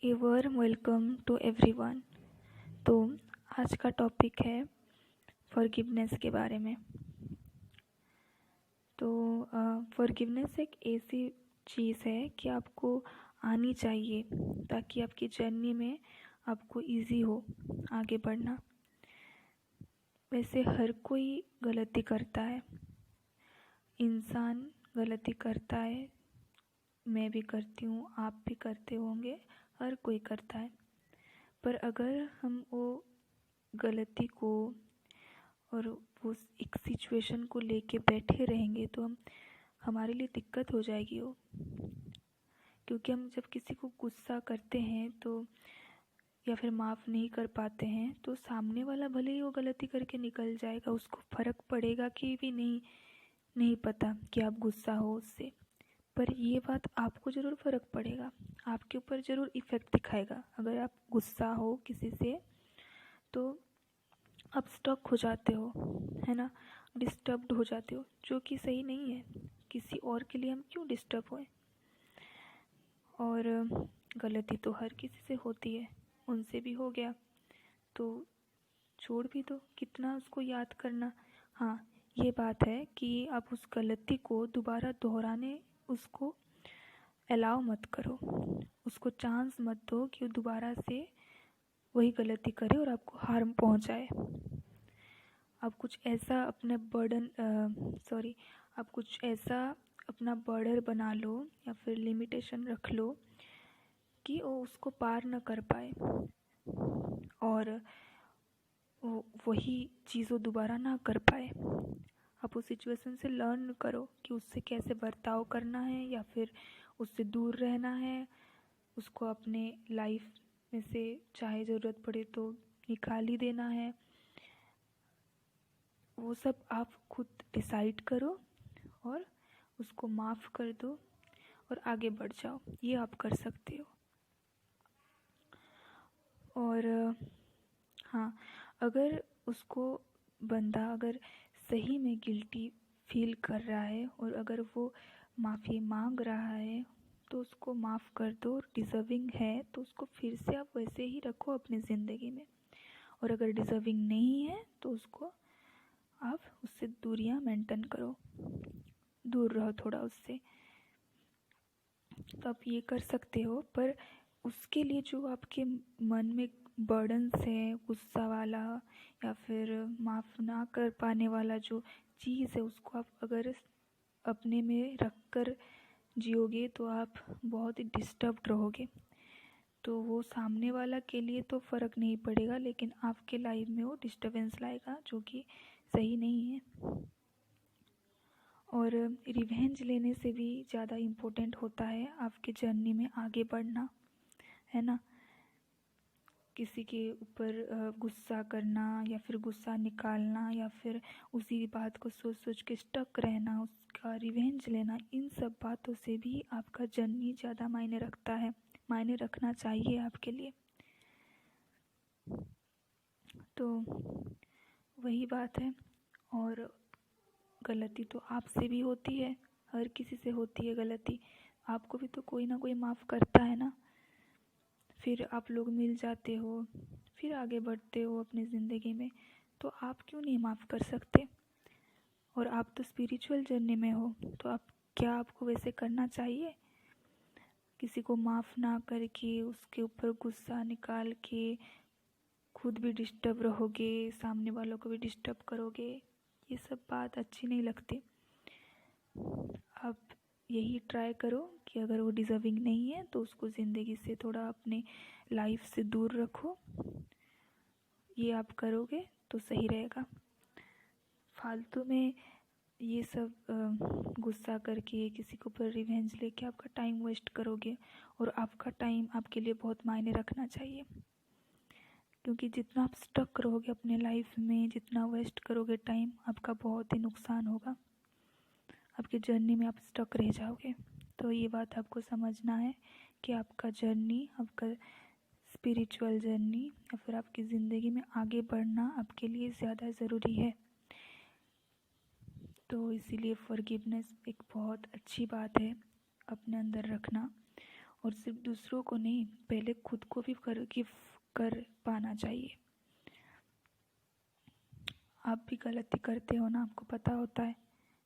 A warm welcome to everyone. तो आज का टॉपिक है फॉरगिवनेस के बारे में। तो फॉरगिवनेस एक ऐसी चीज़ है कि आपको आनी चाहिए ताकि आपकी जर्नी में आपको इजी हो आगे बढ़ना। वैसे हर कोई गलती करता है, इंसान गलती करता है, मैं भी करती हूँ, आप भी करते होंगे, हर कोई करता है। पर अगर हम वो गलती को और वो एक सिचुएशन को लेके बैठे रहेंगे तो हमारे लिए दिक्कत हो जाएगी वो। क्योंकि हम जब किसी को गुस्सा करते हैं तो या फिर माफ़ नहीं कर पाते हैं तो सामने वाला भले ही वो गलती करके निकल जाएगा, उसको फ़र्क पड़ेगा कि भी नहीं पता कि आप गुस्सा हो उससे। पर ये बात आपको ज़रूर फ़र्क पड़ेगा, आपके ऊपर ज़रूर इफ़ेक्ट दिखाएगा। अगर आप गुस्सा हो किसी से तो आप स्टक हो जाते हो, है ना, डिस्टर्ब्ड हो जाते हो, जो कि सही नहीं है। किसी और के लिए हम क्यों डिस्टर्ब होएं। और गलती तो हर किसी से होती है, उनसे भी हो गया तो छोड़ भी दो, कितना उसको याद करना। हाँ, ये बात है कि आप उस गलती को दोबारा दोहराने उसको अलाउ मत करो, उसको चांस मत दो कि वो दोबारा से वही गलती करे और आपको हार्म पहुंचाए। आप कुछ ऐसा अपने आप कुछ ऐसा अपना बॉर्डर बना लो या फिर लिमिटेशन रख लो कि वो उसको पार न कर पाए और वही चीज़ वो दोबारा ना कर पाए। आप उस सिचुएशन से लर्न करो कि उससे कैसे बर्ताव करना है या फिर उससे दूर रहना है, उसको अपने लाइफ में से चाहे ज़रूरत पड़े तो निकाल ही देना है। वो सब आप खुद डिसाइड करो और उसको माफ़ कर दो और आगे बढ़ जाओ, ये आप कर सकते हो। और हाँ, अगर उसको बंदा अगर सही में गिल्टी फील कर रहा है और अगर वो माफ़ी मांग रहा है तो उसको माफ़ कर दो, और डिज़र्विंग है तो उसको फिर से आप वैसे ही रखो अपनी ज़िंदगी में। और अगर डिज़र्विंग नहीं है तो उसको आप उससे दूरियां मेंटेन करो, दूर रहो थोड़ा उससे। तो आप ये कर सकते हो, पर उसके लिए जो आपके मन में बर्डन्स है, गुस्सा वाला या फिर माफ़ ना कर पाने वाला जो चीज़ है, उसको आप अगर अपने में रख कर जियोगे तो आप बहुत ही डिस्टर्ब्ड रहोगे। तो वो सामने वाला के लिए तो फ़र्क नहीं पड़ेगा, लेकिन आपके लाइफ में वो डिस्टर्बेंस लाएगा, जो कि सही नहीं है। और रिवेंज लेने से भी ज़्यादा इम्पोर्टेंट होता है आपकी जर्नी में आगे बढ़ना, है ना। किसी के ऊपर गुस्सा करना या फिर गुस्सा निकालना या फिर उसी बात को सोच सोच के स्टक रहना, उसका रिवेंज लेना, इन सब बातों से भी आपका जर्नी ज़्यादा मायने रखता है, मायने रखना चाहिए आपके लिए। तो वही बात है। और गलती तो आपसे भी होती है, हर किसी से होती है गलती। आपको भी तो कोई ना कोई माफ़ करता है ना, फिर आप लोग मिल जाते हो, फिर आगे बढ़ते हो अपनी ज़िंदगी में। तो आप क्यों नहीं माफ़ कर सकते। और आप तो स्पिरिचुअल जर्नी में हो, तो क्या आपको वैसे करना चाहिए। किसी को माफ़ ना करके उसके ऊपर गुस्सा निकाल के खुद भी डिस्टर्ब रहोगे, सामने वालों को भी डिस्टर्ब करोगे, ये सब बात अच्छी नहीं लगती। आप यही ट्राई करो कि अगर वो डिज़र्विंग नहीं है तो उसको ज़िंदगी से थोड़ा अपने लाइफ से दूर रखो। ये आप करोगे तो सही रहेगा। फालतू में ये सब गुस्सा करके किसी के ऊपर रिवेंज लेके आपका टाइम वेस्ट करोगे, और आपका टाइम आपके लिए बहुत मायने रखना चाहिए। क्योंकि जितना आप स्टक रहोगे अपने लाइफ में, जितना वेस्ट करोगे टाइम, आपका बहुत ही नुकसान होगा, आपकी जर्नी में आप स्टक रह जाओगे। तो ये बात आपको समझना है कि आपका जर्नी, आपका स्पिरिचुअल जर्नी या फिर आपकी ज़िंदगी में आगे बढ़ना आपके लिए ज़्यादा ज़रूरी है। तो इसीलिए फॉरगिवनेस एक बहुत अच्छी बात है अपने अंदर रखना। और सिर्फ दूसरों को नहीं, पहले खुद को भी गिव कर पाना चाहिए। आप भी गलती करते हो ना, आपको पता होता है,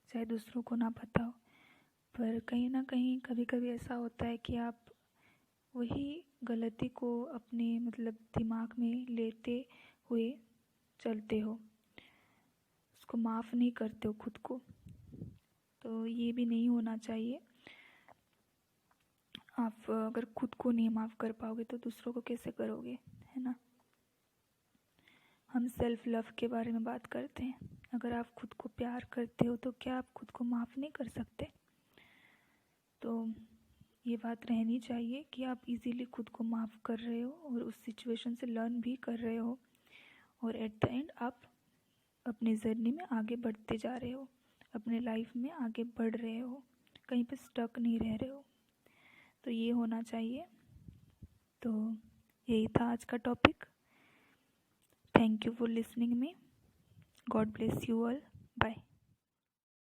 चाहे दूसरों को ना पता हो, पर कहीं ना कहीं कभी कभी ऐसा होता है कि आप वही गलती को अपने मतलब दिमाग में लेते हुए चलते हो, उसको माफ़ नहीं करते हो खुद को। तो ये भी नहीं होना चाहिए। आप अगर खुद को नहीं माफ़ कर पाओगे तो दूसरों को कैसे करोगे, है ना। हम सेल्फ लव के बारे में बात करते हैं। अगर आप खुद को प्यार करते हो तो क्या आप खुद को माफ़ नहीं कर सकते? तो ये बात रहनी चाहिए कि आप इजीली खुद को माफ़ कर रहे हो और उस सिचुएशन से लर्न भी कर रहे हो, और एट द एंड आप अपने जर्नी में आगे बढ़ते जा रहे हो, अपने लाइफ में आगे बढ़ रहे हो, कहीं पे स्टक नहीं रह रहे हो। तो ये होना चाहिए। तो यही था आज का topic. Thank you for listening me. God bless you all. Bye.